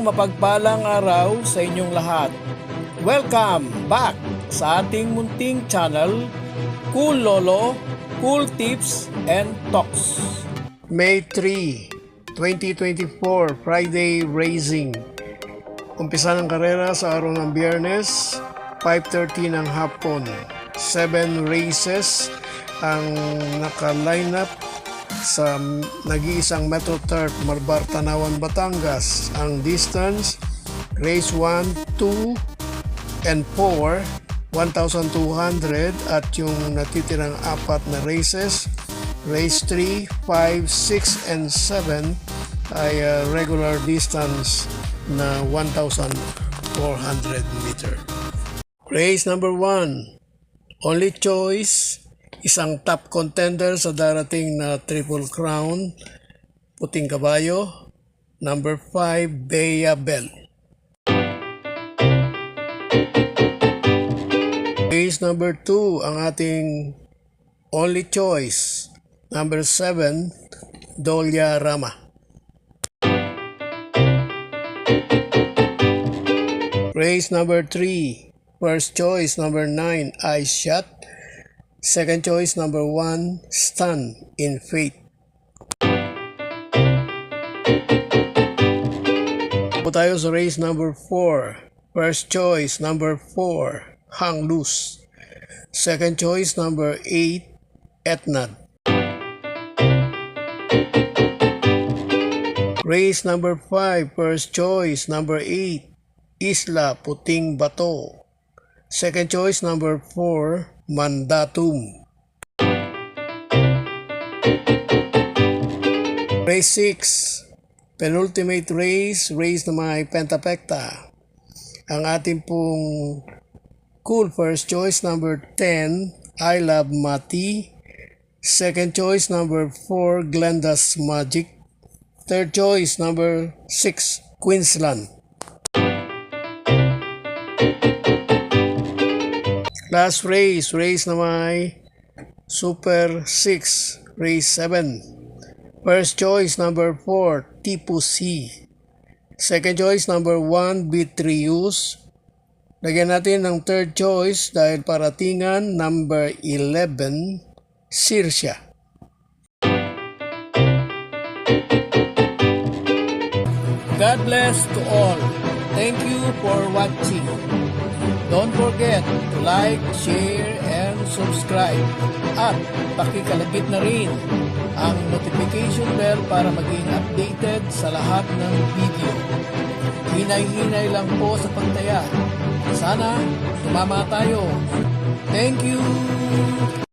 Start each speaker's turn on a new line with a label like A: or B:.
A: mapagpalang araw sa inyong lahat. Welcome back sa ating munting channel, Cool Lolo, Cool Tips and Talks. May 3, 2024, Friday Racing. Umpisa ng karera sa araw ng Biyernes, 5:30 ng hapon. 7 races ang naka-line up sa nag-iisang Metro Turf, Malbar, Tanawan, Batangas. Ang distance, race 1, 2, and 4, 1,200, at yung natitirang apat na races, race 3, 5, 6, and 7 ay regular distance na 1,400 meter. Race number 1, Only Choice, isang top contender sa darating na Triple Crown, puting kabayo. Number 5, Bea Bell. Race number 2, ang ating Only Choice, number 7, Dolia Rama. Race number 3, First Choice, number 9, Ice Shot. Second choice, number 1, Stand in Faith. Po tayo sa race number 4. First choice, number 4, Hang Loose. Second choice, number 8, Etnad. Race number 5. First choice, number 8, Isla Puting Bato. Second choice, number 4, Mandatum. Race 6, penultimate race, race na may pentapekta. Ang ating pong cool first choice, number 10, I Love Mati. Second choice, number 4, Glenda's Magic. Third choice, number 6, Queensland. Last race, race na may Super 6, race 7. First choice, number 4, Tipu C. Second choice, number 1, Beatrius. Lagyan natin ng third choice dahil paratingan, number 11, Sirsha. God bless to all. Thank you for watching. Don't forget to like, share, and subscribe. At pakikalagit na rin ang notification bell para maging updated sa lahat ng video. Hinay-hinay lang po sa pagtaya. Sana tumama tayo. Thank you!